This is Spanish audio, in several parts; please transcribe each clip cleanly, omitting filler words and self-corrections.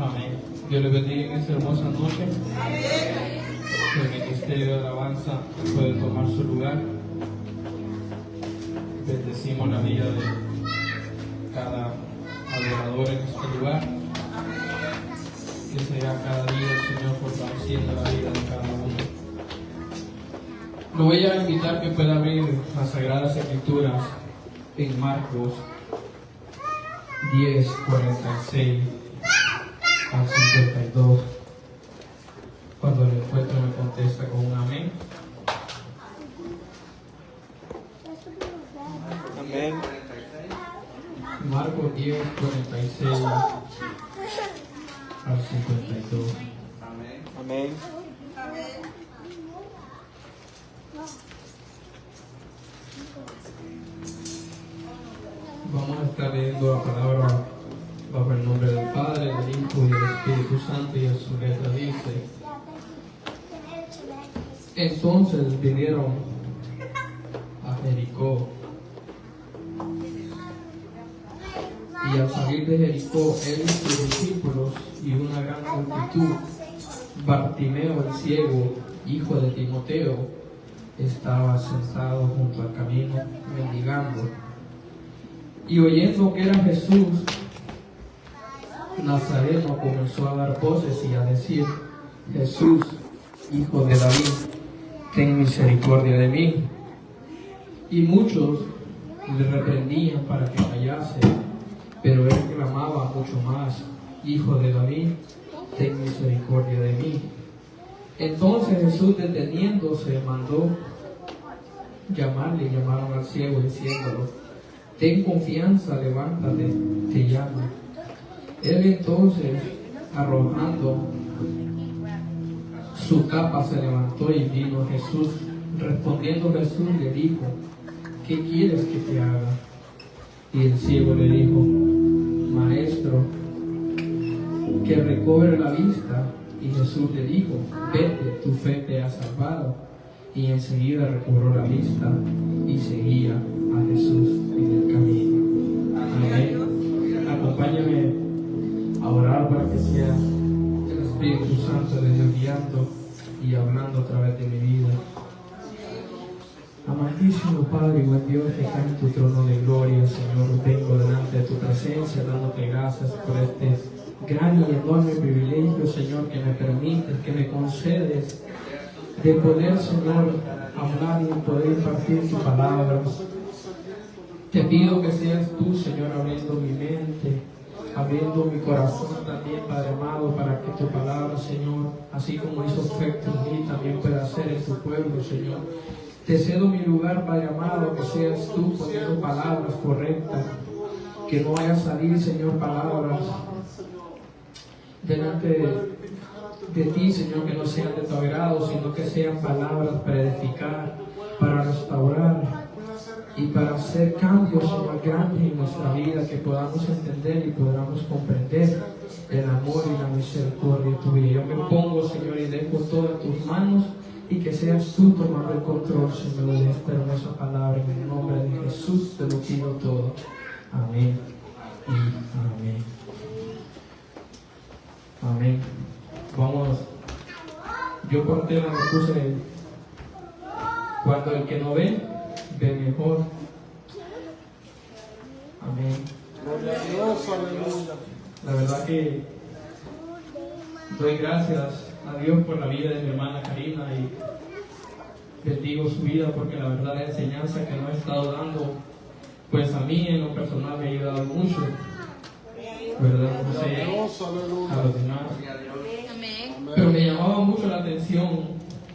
Amén. Dios le bendiga en esta hermosa noche. El ministerio de alabanza puede tomar su lugar. Bendecimos la vida de cada adorador en este lugar. Que sea cada día el Señor fortaleciendo la vida de cada uno. Lo voy a invitar que pueda abrir las Sagradas Escrituras en Marcos 10, 46 al 52. Cuando lo encuentre me contesta con un amén. Amén. Marcos 10, 46 al 52. Amén. Vamos a estar leyendo la palabra bajo el nombre del Padre, del Hijo y del Espíritu Santo, y en su letra dice: entonces vinieron a Jericó, y al salir de Jericó, él y sus discípulos y una gran multitud, Bartimeo el ciego, hijo de Timoteo, estaba sentado junto al camino mendigando. Y oyendo que era Jesús Nazareno, comenzó a dar voces y a decir: Jesús, hijo de David, ten misericordia de mí. Y muchos le reprendían para que callase, pero él clamaba mucho más: Hijo de David, ten misericordia de mí. Entonces Jesús, deteniéndose, mandó llamarle, y llamaron al ciego diciéndolo: ten confianza, levántate, te llamo. Él entonces, arrojando su capa, se levantó y vino a Jesús. Respondiendo Jesús le dijo: ¿qué quieres que te haga? Y el ciego le dijo: Maestro, que recobre la vista. Y Jesús le dijo: vete, tu fe te ha salvado. Y enseguida recobró la vista y seguía a Jesús en el camino. Amén. Acompáñame a orar para que sea el Espíritu Santo de Dios guiando y hablando a través de mi vida. Amantísimo Padre y buen Dios, que está en tu trono de gloria, Señor, vengo delante de tu presencia dándote gracias por este gran y enorme privilegio, Señor, que me permites, que me concedes, de poder, Señor, hablar y poder impartir tus palabras. Te pido que seas tú, Señor, abriendo mi mente, abriendo mi corazón también, Padre amado, para que tu palabra, Señor, así como hizo efecto en mí, también pueda hacer en tu pueblo, Señor. Te cedo mi lugar, Padre amado, que seas tú poniendo palabras correctas, que no vaya a salir, Señor, palabras delante de ti, Señor, que no sean de tu agrado, sino que sean palabras para edificar, para restaurar y para hacer cambios, Señor, grandes en nuestra vida, que podamos entender y podamos comprender el amor y la misericordia tuya. Yo me pongo, Señor, y dejo todo en tus manos, y que seas tú tomando el control, Señor, de esta hermosa palabra. En el nombre de Jesús te lo pido todo. Amén y amén. Amén. Vamos. Yo por tema me puse: cuando el que no ve, ve mejor. Amén. La verdad que doy gracias a Dios por la vida de mi hermana Karina, y bendigo su vida, porque la verdad la enseñanza que nos ha estado dando, pues a mí en lo personal me ha ayudado mucho, ¿verdad? No sé, a los demás. Pero me llamaba mucho la atención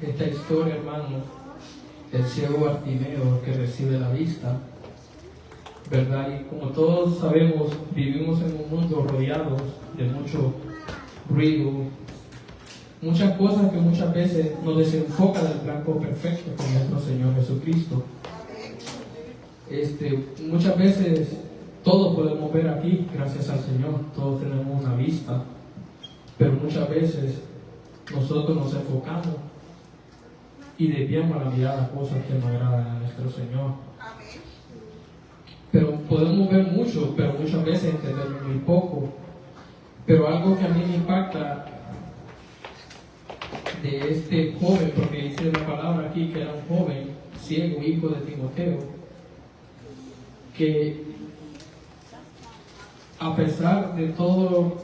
esta historia, hermano, del ciego Bartimeo que recibe la vista, ¿verdad? Y como todos sabemos, vivimos en un mundo rodeados de mucho ruido, muchas cosas que muchas veces nos desenfocan del plan perfecto con nuestro Señor Jesucristo. Muchas veces todos podemos ver aquí, gracias al Señor, todos tenemos una vista, pero muchas veces nosotros nos enfocamos y desviamos la mirada a cosas que no agradan a nuestro Señor. Pero podemos ver mucho, pero muchas veces entendemos muy poco. Pero algo que a mí me impacta de este joven, porque dice la palabra aquí que era un joven ciego, hijo de Timoteo, que a pesar de todo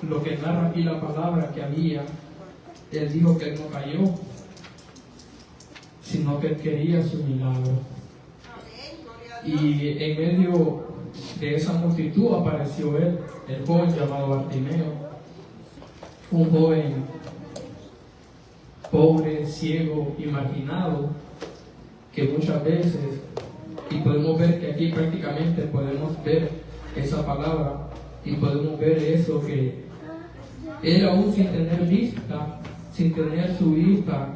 lo que narra aquí la palabra que había, él dijo que él no cayó, sino que él quería su milagro. Y en medio de esa multitud apareció él, el joven llamado Bartimeo, un joven pobre, ciego y marginado, que muchas veces, y podemos ver que aquí prácticamente podemos ver esa palabra y podemos ver eso, que él aún sin tener vista, sin tener su vista,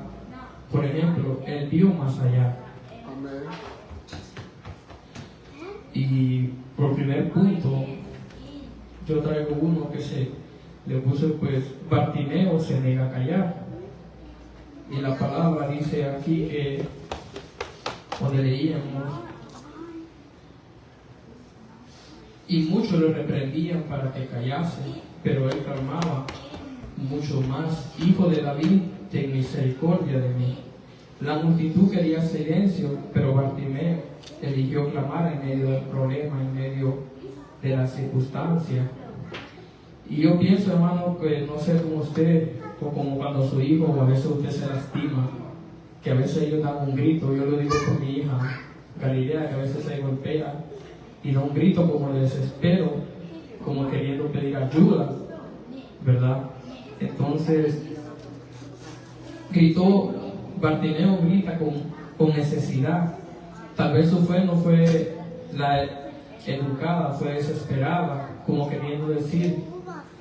por ejemplo, él vio más allá. Y por primer punto, yo traigo uno que se le puse, pues, Bartimeo se niega a callar. Y la palabra dice aquí que, donde leíamos, y muchos lo reprendían para que callase, pero él clamaba mucho más: Hijo de David, ten misericordia de mí. La multitud quería silencio, pero Bartimeo eligió clamar en medio del problema, en medio de la circunstancia. Y yo pienso, hermano, que no sé como usted, o como cuando su hijo, o a veces usted se lastima, que a veces ellos dan un grito. Yo lo digo por mi hija Galilea, que a veces se golpea y da un grito como de desespero, como queriendo pedir ayuda, ¿verdad? Entonces Bartimeo grita con necesidad. Tal vez su fe no fue la educada, fue desesperada, como queriendo decir: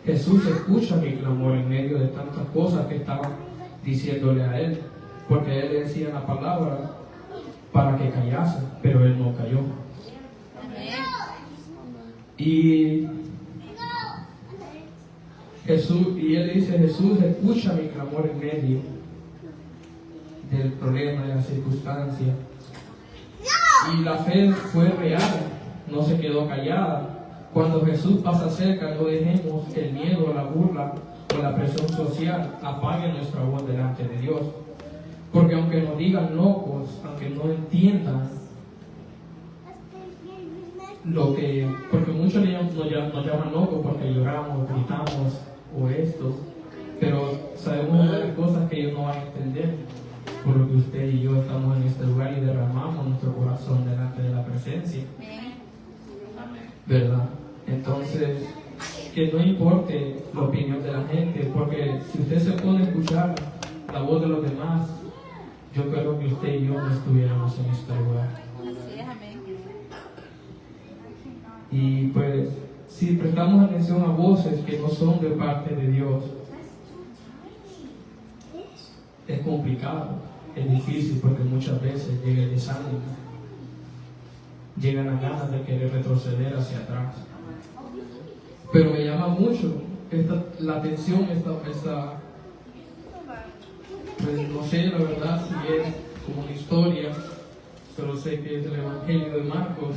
Jesús escucha mi clamor en medio de tantas cosas que estaban diciéndole a él, porque él le decía la palabra para que callase, pero él no cayó. Y él dice: Jesús escucha mi clamor en medio del problema, de la circunstancia. Y la fe fue real, no se quedó callada. Cuando Jesús pasa cerca, no dejemos que el miedo, la burla o la presión social apague nuestra voz delante de Dios. Porque aunque nos digan locos, aunque no entiendan porque muchos nos llaman locos porque lloramos, gritamos o esto, pero sabemos de las cosas que ellos no van a entender, por lo que usted y yo estamos en este lugar y derramamos nuestro corazón delante de la presencia, ¿verdad? Entonces, que no importe la opinión de la gente, porque si usted se pone a escuchar la voz de los demás, yo creo que usted y yo no estuviéramos en este lugar. Y pues, si prestamos atención a voces que no son de parte de Dios, es complicado, es difícil, porque muchas veces llega el desánimo, llegan las ganas de querer retroceder hacia atrás. Pero me llama mucho la atención pues no sé la verdad si es como una historia, solo sé que es el Evangelio de Marcos.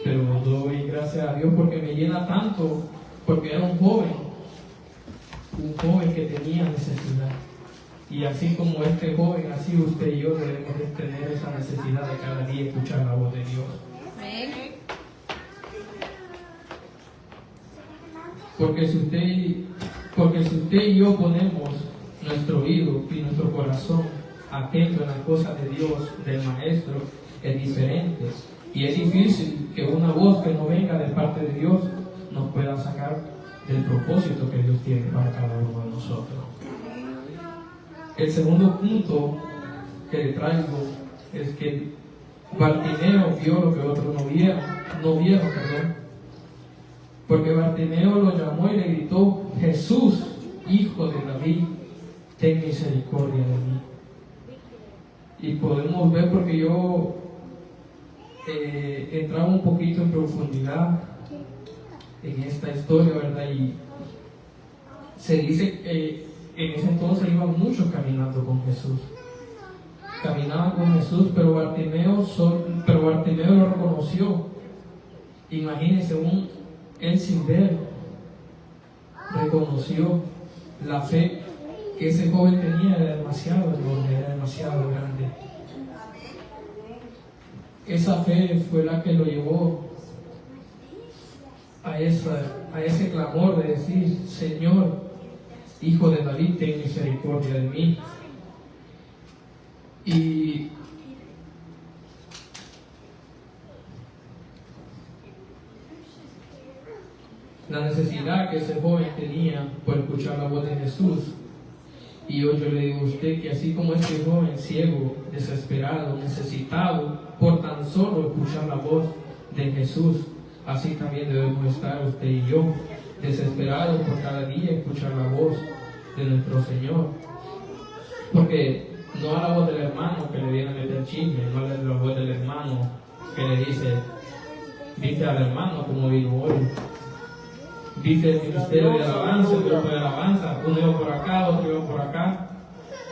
Pero doy gracias a Dios porque me llena tanto, porque era un joven que tenía necesidad. Y así como este joven, así usted y yo debemos de tener esa necesidad de cada día escuchar la voz de Dios. Porque si usted y yo ponemos nuestro oído y nuestro corazón atento a las cosas de Dios, del Maestro, es diferente. Y es difícil que una voz que no venga de parte de Dios nos pueda sacar del propósito que Dios tiene para cada uno de nosotros. El segundo punto que le traigo es que Bartimeo vio lo que otros no vieron, porque Bartimeo lo llamó y le gritó: Jesús, Hijo de David, ten misericordia de mí. Y podemos ver, porque yo entraba un poquito en profundidad en esta historia, ¿verdad? Y se dice que en ese entonces iban muchos caminando con Jesús. Caminaban con Jesús, pero Bartimeo lo reconoció. Imagínense, él sin ver, reconoció la fe que ese joven tenía, era demasiado enorme, era demasiado grande. Esa fe fue la que lo llevó a ese clamor de decir: Señor, Hijo de David, ten misericordia de mí. Y la necesidad que ese joven tenía por escuchar la voz de Jesús. Y hoy yo le digo a usted que así como este joven ciego, desesperado, necesitado por tan solo escuchar la voz de Jesús, así también debemos estar usted y yo, desesperados por cada día escuchar la voz de nuestro Señor. Porque no a la voz del hermano que le viene a meter chisme, no a la voz del hermano que le dice al hermano como vino hoy. Dice el ministerio de alabanza, el grupo de alabanza, uno iba por acá, otro iba por acá.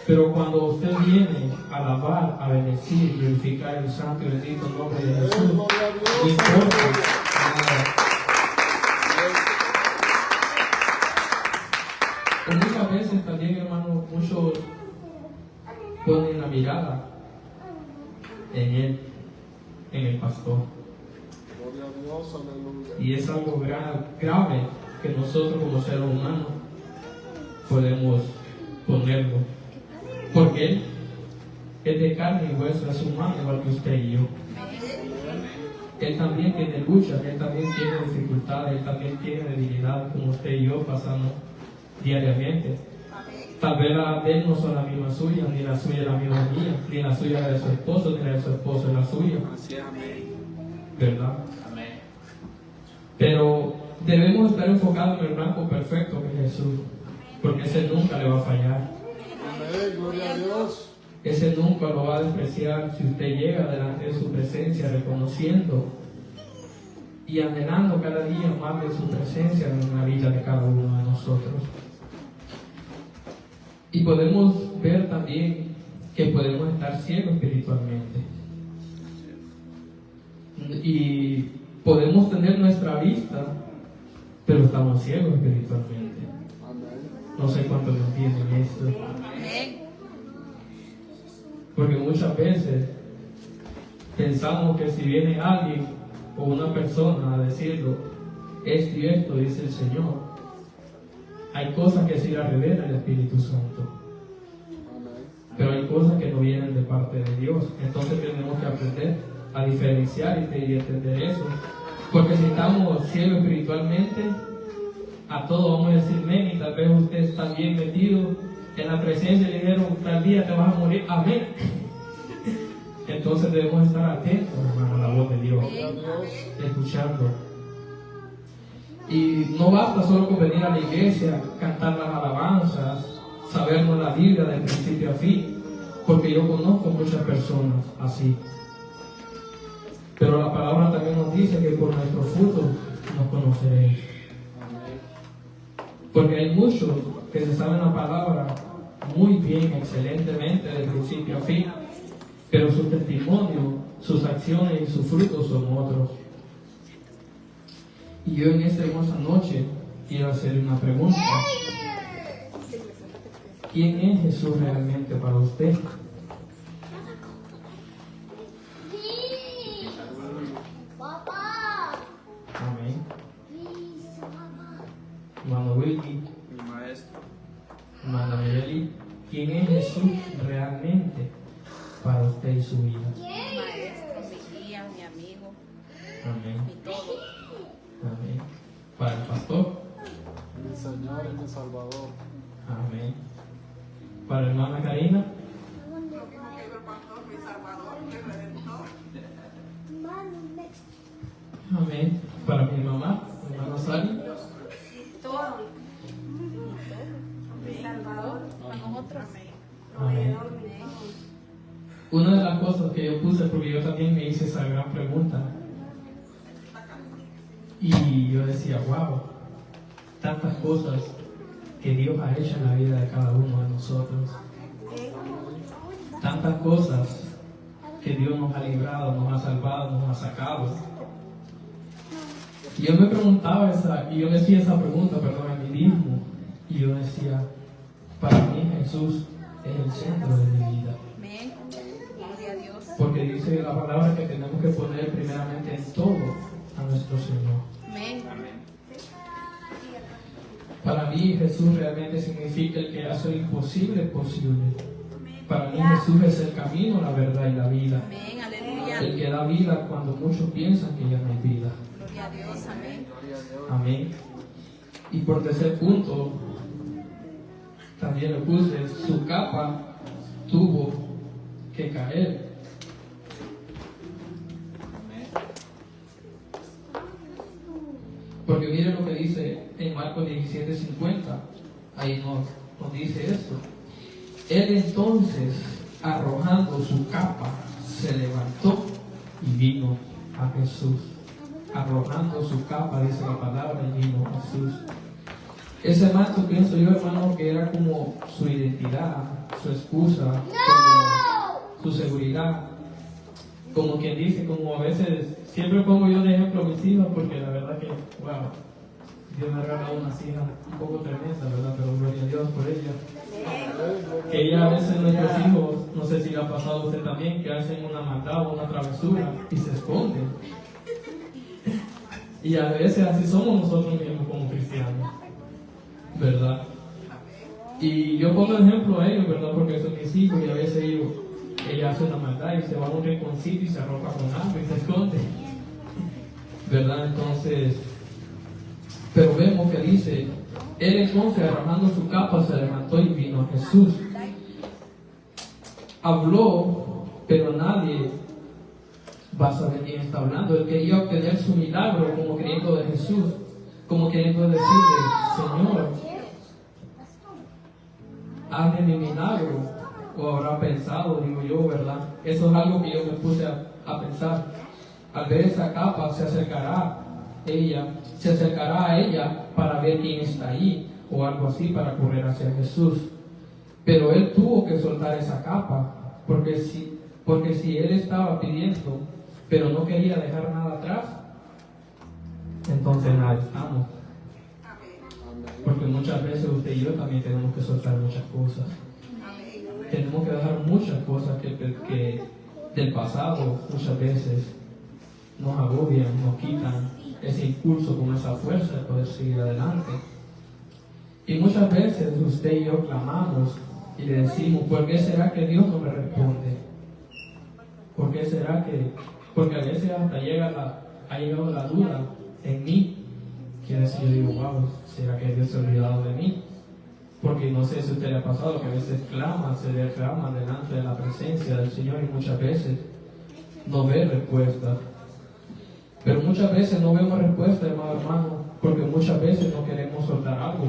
Pero cuando usted viene a alabar, a bendecir y glorificar el santo y bendito nombre de Jesús, no importa nada. Pues muchas veces también, hermanos, muchos ponen la mirada en él, en el pastor. Y es algo grave que nosotros como seres humanos podemos ponerlo. Porque él es de carne y hueso, es humano igual que usted y yo. Él también tiene luchas, él también tiene dificultades, él también tiene debilidades como usted y yo pasamos diariamente. Tal vez las de él no son las mismas suyas, ni la suya es la misma mía, ni la suya es la de su esposo, ni la de su esposo es la suya. ¿Verdad? Pero debemos estar enfocados en el blanco perfecto que es Jesús, porque ese nunca le va a fallar. Amén, gloria a Dios. Ese nunca lo va a despreciar si usted llega delante de su presencia reconociendo y anhelando cada día más de su presencia en la vida de cada uno de nosotros. Y podemos ver también que podemos estar ciegos espiritualmente. Y podemos tener nuestra vista, pero estamos ciegos espiritualmente. No sé cuántos entienden esto. Porque muchas veces pensamos que si viene alguien o una persona a decirlo, esto y esto dice el Señor, hay cosas que sí la revela el Espíritu Santo. Pero hay cosas que no vienen de parte de Dios. Entonces tenemos que aprender a diferenciar y entender eso. Porque si estamos ciegos espiritualmente, a todo vamos a decir amén, y tal vez usted está bien metido en la presencia y le dijeron tal día te vas a morir, amén. Entonces debemos estar atentos, hermano, a la voz de Dios, escuchando. Y no basta solo con venir a la iglesia, cantar las alabanzas, sabernos la Biblia de principio a fin, porque yo conozco muchas personas así. Pero la palabra también nos dice que por nuestros frutos nos conoceréis. Porque hay muchos que se saben la palabra muy bien, excelentemente, de principio a fin, pero su testimonio, sus acciones y sus frutos son otros. Y yo en esta hermosa noche quiero hacerle una pregunta. ¿Quién es Jesús realmente para usted? Amén. Hermano Wilkie, Mi maestro. hermana Migueli, ¿quién es Jesús realmente para usted y su vida? Mi maestro, mi guía, mi amigo, Amén. mi todo. Amén. Para el pastor. Mi Señor y mi Salvador. Amén. Para la hermana Karina. Amén. Para mi mamá, hermana Sally. Todo. Mi Salvador, para nosotros. Amén. Una de las cosas que yo puse, porque yo también me hice esa gran pregunta, y yo decía, wow, tantas cosas que Dios ha hecho en la vida de cada uno de nosotros, tantas cosas que Dios nos ha librado, nos ha salvado, nos ha sacado. Y yo me preguntaba y yo me hacía esa pregunta, perdón, a mí mismo. Y yo decía, para mí Jesús es el centro de mi vida. Amén. Gloria a Dios. Porque dice la palabra que tenemos que poner primeramente en todo a nuestro Señor. Amén. Para mí Jesús realmente significa el que hace lo imposible posible. Para mí Jesús es el camino, la verdad y la vida. Amén. Aleluya. El que da vida cuando muchos piensan que ya no hay vida. Gloria a Dios. Amén. Amén. Y por tercer punto, también le puse, su capa tuvo que caer. Porque miren lo que dice en Marcos 17:50, ahí nos dice esto. Él entonces, arrojando su capa, se levantó y vino a Jesús. Arrojando su capa, dice la palabra, y vino a Jesús. Ese manto, pienso yo, hermano, que era como su identidad, su excusa, como su seguridad. Como quien dice, como a veces, siempre pongo yo de ejemplo a mis hijas, porque la verdad que, wow, Dios me ha regalado unas hijas un poco tremendas, ¿verdad? Pero gloria a Dios por ellas. Que ella a veces, nuestros hijos, no sé si le ha pasado a usted también, que hacen una maldad o una travesura y se esconden. Y a veces así somos nosotros mismos como cristianos, ¿verdad? Y yo pongo ejemplo a ellos, ¿verdad? Porque son mis hijos y a veces ella hace una maldad y se va a un rinconcito y se arropa con algo y se esconde, ¿verdad? Entonces, pero vemos que dice, él entonces arrojando su capa se levantó y vino a Jesús. Habló, pero nadie va a saber quién está hablando. Él quería obtener su milagro como queriendo de Jesús, como queriendo decirle, Señor, hazme mi milagro. O habrá pensado, digo yo, ¿verdad? Eso es algo que yo me puse a pensar. Al ver esa capa se acercará a ella para ver quién está ahí, o algo así, para correr hacia Jesús. Pero él tuvo que soltar esa capa, porque si él estaba pidiendo, pero no quería dejar nada atrás, entonces nada estamos. Porque muchas veces usted y yo también tenemos que soltar muchas cosas. Tenemos que dejar muchas cosas que del pasado muchas veces nos agobian, nos quitan ese impulso con esa fuerza de poder seguir adelante. Y muchas veces usted y yo clamamos y le decimos, ¿por qué será que Dios no me responde? ¿Por qué será que? Porque a veces hasta ha llegado la duda en mí, que a veces yo digo, wow, ¿será que Dios se ha olvidado de mí? Porque no sé si a usted le ha pasado que a veces se derrama delante de la presencia del Señor y muchas veces no ve respuesta. Pero muchas veces no vemos respuesta, hermano, porque muchas veces no queremos soltar algo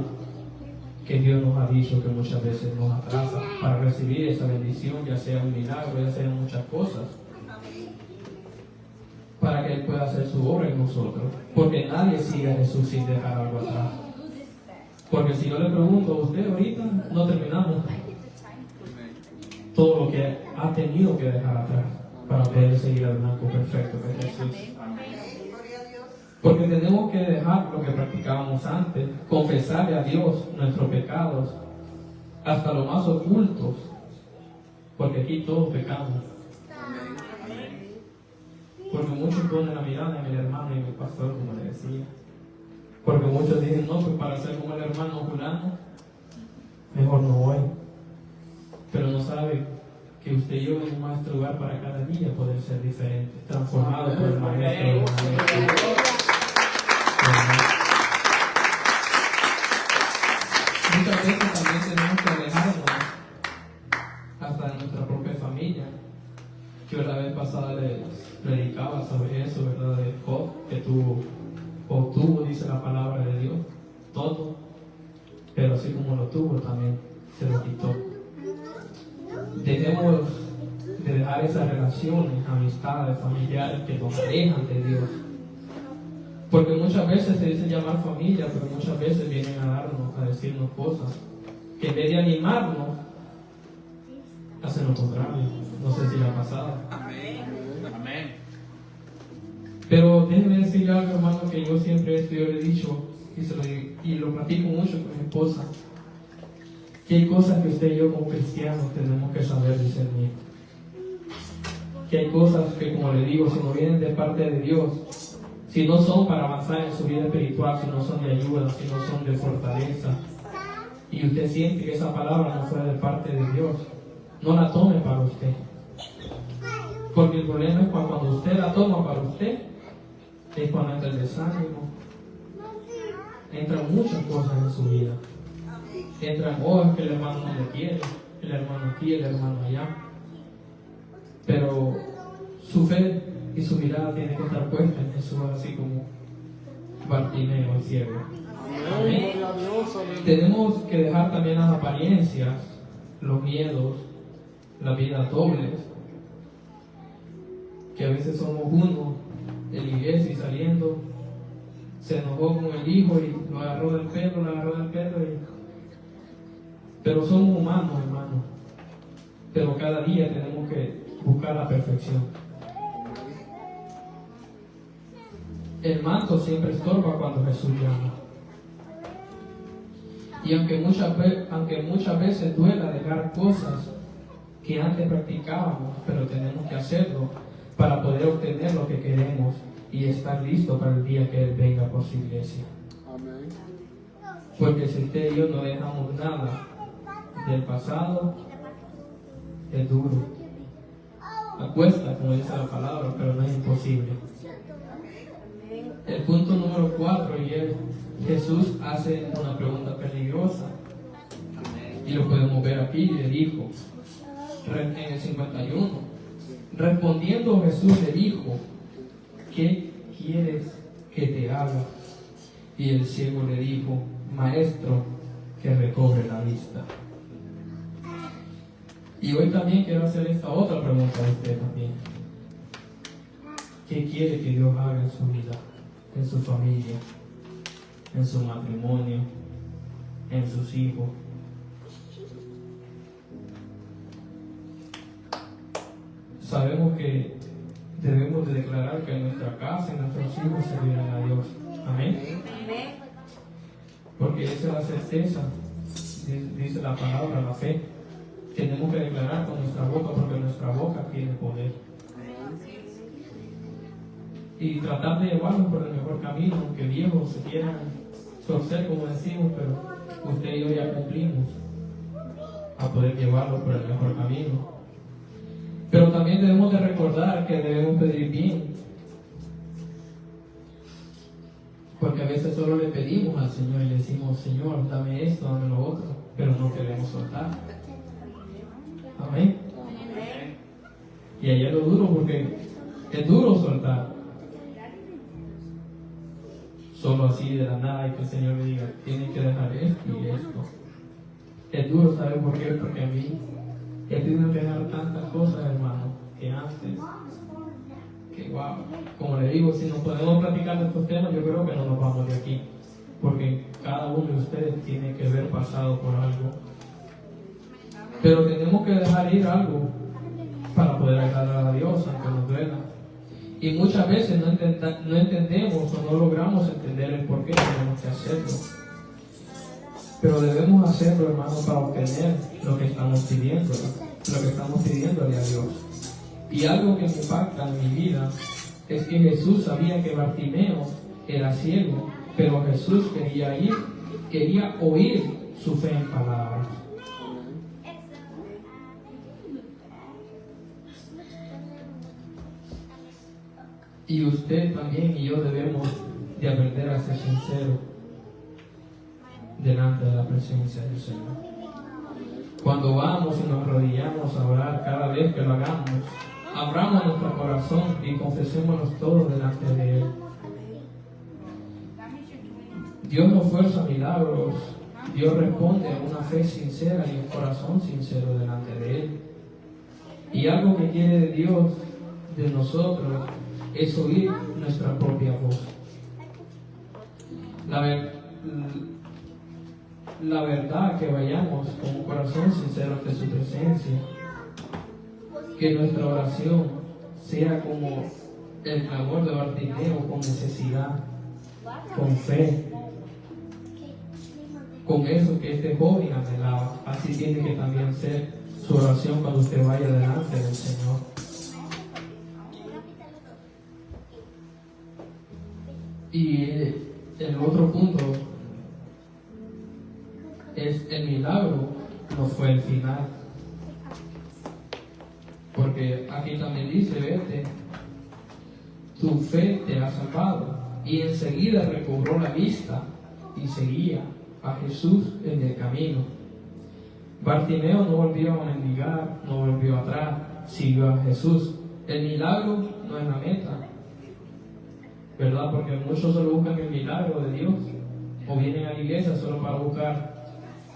que Dios nos ha dicho que muchas veces nos atrasa para recibir esa bendición, ya sea un milagro, ya sea muchas cosas, para que Él pueda hacer su obra en nosotros. Porque nadie sigue a Jesús sin dejar algo atrás. Porque si yo le pregunto a usted ahorita, no terminamos todo lo que ha tenido que dejar atrás para poder seguir al blanco perfecto que es Jesús. Porque tenemos que dejar lo que practicábamos antes, confesarle a Dios nuestros pecados, hasta los más ocultos, porque aquí todos pecamos. Porque muchos ponen la mirada en el hermano y en el pastor, como le decía. Porque muchos dicen, no, pues para ser como el hermano fulano, mejor no voy. Pero no sabe que usted y yo venimos a este lugar para cada día poder ser diferentes, transformados por el Maestro. Muchas veces también tenemos que alejarnos hasta de nuestra propia familia. Yo la vez pasada les predicaba sobre eso, ¿verdad? De Job, que tuvo, dice la palabra de Dios, todo, pero así como lo tuvo también se lo quitó. Dejemos de dejar esas relaciones, amistades, familiares que nos alejan de Dios, porque muchas veces se dice llamar familia, pero muchas veces vienen a decirnos cosas que en vez de animarnos hacen lo contrario. No sé si le ha pasado. Amén. Pero déjeme decirle algo, hermano, que yo siempre yo le he dicho y lo platico mucho con mi esposa, que hay cosas que usted y yo como cristianos tenemos que saber discernir. Que hay cosas que, como le digo, si no vienen de parte de Dios, si no son para avanzar en su vida espiritual, si no son de ayuda, si no son de fortaleza, y usted siente que esa palabra no fue de parte de Dios, no la tome para usted. Porque el problema es cuando usted la toma para usted, es cuando entra el desánimo, entran muchas cosas en su vida. Entran, es que el hermano no le quiere, el hermano aquí, el hermano allá. Pero su fe y su mirada tiene que estar puesta en Jesús, así como Bartimeo, el ciego. Amén. Tenemos que dejar también las apariencias, los miedos, las vidas dobles, que a veces somos uno de la iglesia y saliendo se enojó con el hijo y lo agarró del pelo, pero somos humanos, hermano. Pero cada día tenemos que buscar la perfección. El manto siempre estorba cuando Jesús llama. Y aunque muchas veces duela dejar cosas que antes practicábamos, pero tenemos que hacerlo para poder obtener lo que queremos y estar listo para el día que Él venga por su iglesia. Amén. Porque si usted y yo no dejamos nada del pasado, es duro. Acuesta, como dice la palabra, pero no es imposible. El punto número 4 y es: Jesús hace una pregunta peligrosa. Y lo podemos ver aquí, le dijo, en el 51. Respondiendo Jesús le dijo: ¿qué quieres que te haga? Y el ciego le dijo: Maestro, que recobre la vista. Y hoy también quiero hacer esta otra pregunta a usted también. ¿Qué quiere que Dios haga en su vida, en su familia, en su matrimonio, en sus hijos? Sabemos que debemos de declarar que en nuestra casa, en nuestros hijos servirán a Dios. Amén. Porque esa es la certeza, dice la palabra, la fe. Tenemos que declarar con nuestra boca, porque nuestra boca tiene poder. Y tratar de llevarlos por el mejor camino, aunque viejos se quieran torcer, como decimos, pero usted y yo ya cumplimos a poder llevarlos por el mejor camino. Pero también debemos de recordar que debemos pedir bien, porque a veces solo le pedimos al Señor y le decimos: Señor, dame esto, dame lo otro, pero no queremos soltar. Amén. Y ahí es lo duro, porque es duro soltar. Solo así de la nada, y que el Señor le diga: tienes que dejar esto y esto. Es duro, ¿sabe por qué? Porque a mí he tenido que dejar tantas cosas, hermano, que antes, que wow. Como le digo, si nos podemos platicar de estos temas, yo creo que no nos vamos de aquí, porque cada uno de ustedes tiene que haber pasado por algo. Pero tenemos que dejar ir algo para poder agradar a Dios, aunque nos duela. Y muchas veces no entendemos o no logramos entender el por qué tenemos que hacerlo. Pero debemos hacerlo, hermano, para obtener lo que estamos pidiéndole a Dios. Y algo que me impacta en mi vida es que Jesús sabía que Bartimeo era ciego, pero Jesús quería oír su fe en palabras. Y usted también y yo debemos de aprender a ser sinceros delante de la presencia del Señor. Cuando vamos y nos arrodillamos a orar, cada vez que lo hagamos, abramos nuestro corazón y confesémonos todos delante de Él. Dios no fuerza milagros, Dios responde a una fe sincera y un corazón sincero delante de Él. Y algo que quiere de Dios, de nosotros, es oír nuestra propia voz. La verdad, que vayamos con un corazón sincero ante su presencia, que nuestra oración sea como el clamor de Bartimeo con necesidad, con fe, con eso que este joven anhelaba. Así tiene que también ser su oración cuando usted vaya delante del Señor. Y el otro punto es el milagro no fue el final, porque aquí también dice, vete, tu fe te ha salvado, y enseguida recobró la vista y seguía a Jesús en el camino. Bartimeo no volvió a mendigar, no volvió atrás, siguió a Jesús. El milagro no es la meta, ¿verdad? Porque muchos solo buscan el milagro de Dios, o vienen a la iglesia solo para buscar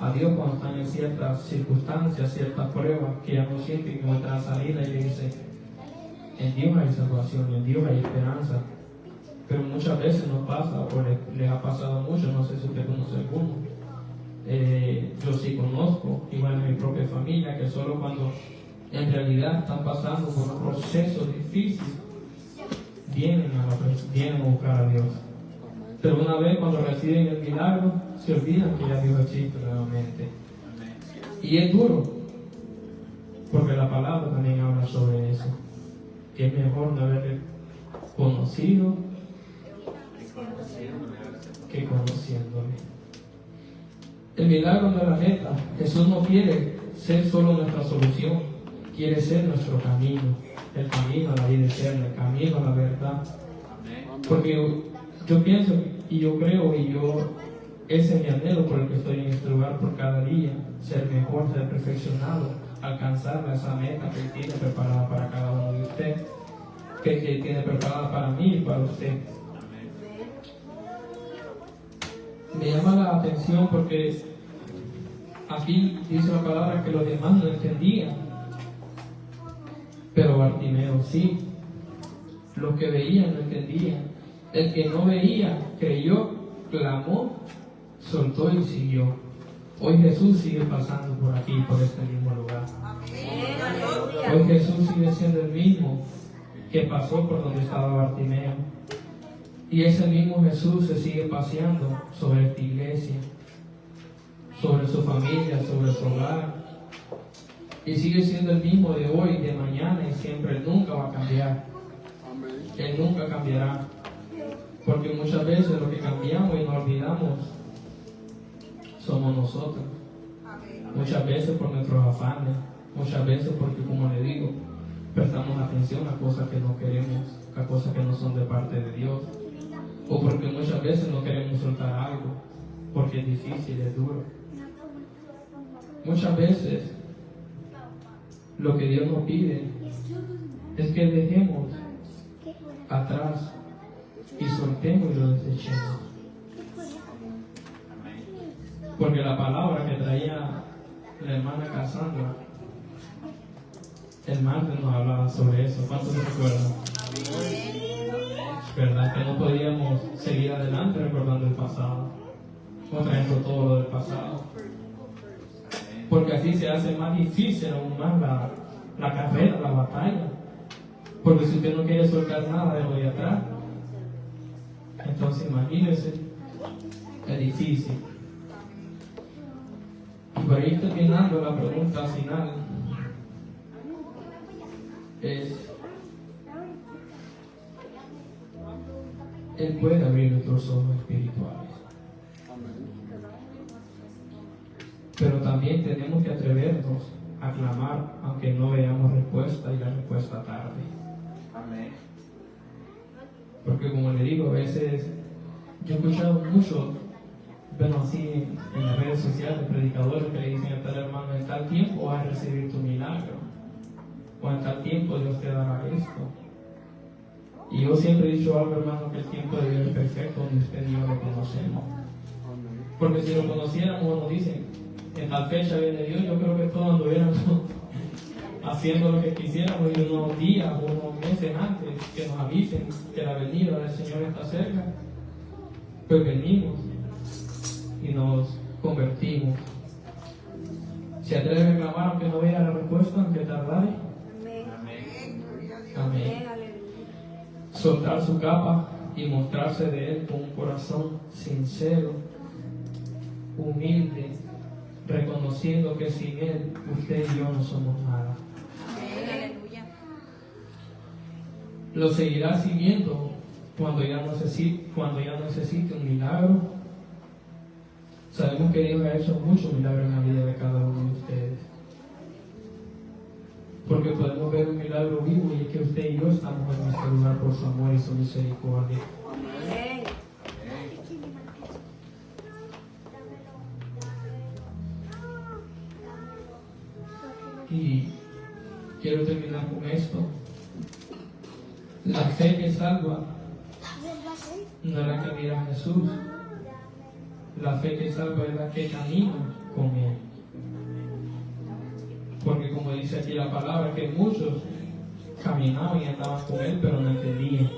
a Dios cuando están en ciertas circunstancias, ciertas pruebas, que ya no sienten que otra salida, y le dicen, en Dios hay salvación, en Dios hay esperanza. Pero muchas veces nos pasa, o les ha pasado mucho, no sé si usted conoce alguno. Yo sí conozco, igual en mi propia familia, que solo cuando en realidad están pasando por un proceso difícil, vienen a buscar a Dios. Pero una vez cuando reciben el milagro, se olvidan que ya Dios existe nuevamente. Y es duro, porque la palabra también habla sobre eso, que es mejor no haber conocido que conociéndole. El milagro no es la meta. Jesús no quiere ser solo nuestra solución, quiere ser nuestro camino, el camino a la vida eterna, el camino a la verdad. Porque yo pienso y yo creo ese es mi anhelo por el que estoy en este lugar por cada día, ser mejor, ser perfeccionado, alcanzar esa meta que Él tiene preparada para cada uno de ustedes, que Él tiene preparada para mí y para usted. Me llama la atención porque aquí dice la palabra que los demás no entendían, pero Bartimeo sí. Los que veían no entendían. El que no veía creyó, clamó, soltó y siguió. Hoy Jesús sigue pasando por aquí, por este mismo lugar. Hoy Jesús sigue siendo el mismo que pasó por donde estaba Bartimeo. Y ese mismo Jesús se sigue paseando sobre esta iglesia, sobre su familia, sobre su hogar. Y sigue siendo el mismo de hoy, de mañana y siempre. Él nunca va a cambiar. Él nunca cambiará. Porque muchas veces lo que cambiamos y nos olvidamos somos nosotros. Muchas veces por nuestros afanes, muchas veces porque, como le digo, prestamos atención a cosas que no queremos, a cosas que no son de parte de Dios. O porque muchas veces no queremos soltar algo, porque es difícil, es duro. Muchas veces lo que Dios nos pide es que dejemos atrás y soltemos y lo desechemos. Porque la palabra que traía la hermana Cassandra el martes nos hablaba sobre eso. ¿Cuántos se recuerdan? ¿Verdad? Que no podíamos seguir adelante recordando el pasado o trayendo todo lo del pasado, porque así se hace más difícil aún más la carrera, la batalla. Porque si usted no quiere soltar nada de lo de atrás, entonces imagínese, es difícil. Y por ahí terminando la pregunta final es: Él puede abrir nuestros ojos espirituales, pero también tenemos que atrevernos a clamar aunque no veamos respuesta y la respuesta tarde. Amén. Porque, como le digo, a veces yo he escuchado mucho, bueno, así en las redes sociales, predicadores que le dicen a tal hermano: en tal tiempo vas a recibir tu milagro, o en tal tiempo Dios te dará esto. Y yo siempre he dicho algo, hermano, que el tiempo de Dios es perfecto, donde usted y yo lo conocemos. Porque si lo conociéramos, nos dicen, en tal fecha viene Dios, yo creo que todos anduviéramos haciendo lo que quisiéramos, y unos días o unos meses antes que nos avisen que la venida del Señor está cerca, pues venimos y nos convertimos. ¿Se atreve a clamar aunque no vea la respuesta, aunque tardare? Amén. soltar su capa y mostrarse de Él con un corazón sincero, humilde, reconociendo que sin Él, usted y yo no somos nada. Aleluya. Lo seguirá siguiendo cuando ya necesite un milagro. Sabemos que Dios ha hecho muchos milagros en la vida de cada uno de ustedes. Porque podemos ver un milagro vivo y es que usted y yo estamos en este lugar por su amor y su misericordia. Y quiero terminar con esto. La fe que salva no es la que mira a Jesús. La fe que salva es la que camina con Él. Porque como dice aquí la palabra, que muchos caminaban y andaban con Él, pero no entendían.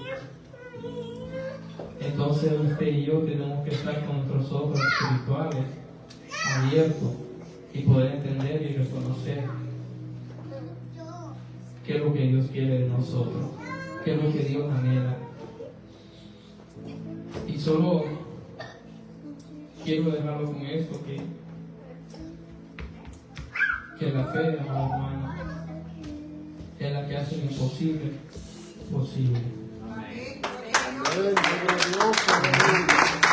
Entonces usted y yo tenemos que estar con nuestros ojos espirituales abiertos y poder entender y reconocer qué es lo que Dios quiere de nosotros, qué es lo que Dios anhela. Y solo quiero dejarlo con esto, que la fe, amado hermano, es la que hace lo imposible posible. Gloria a Dios.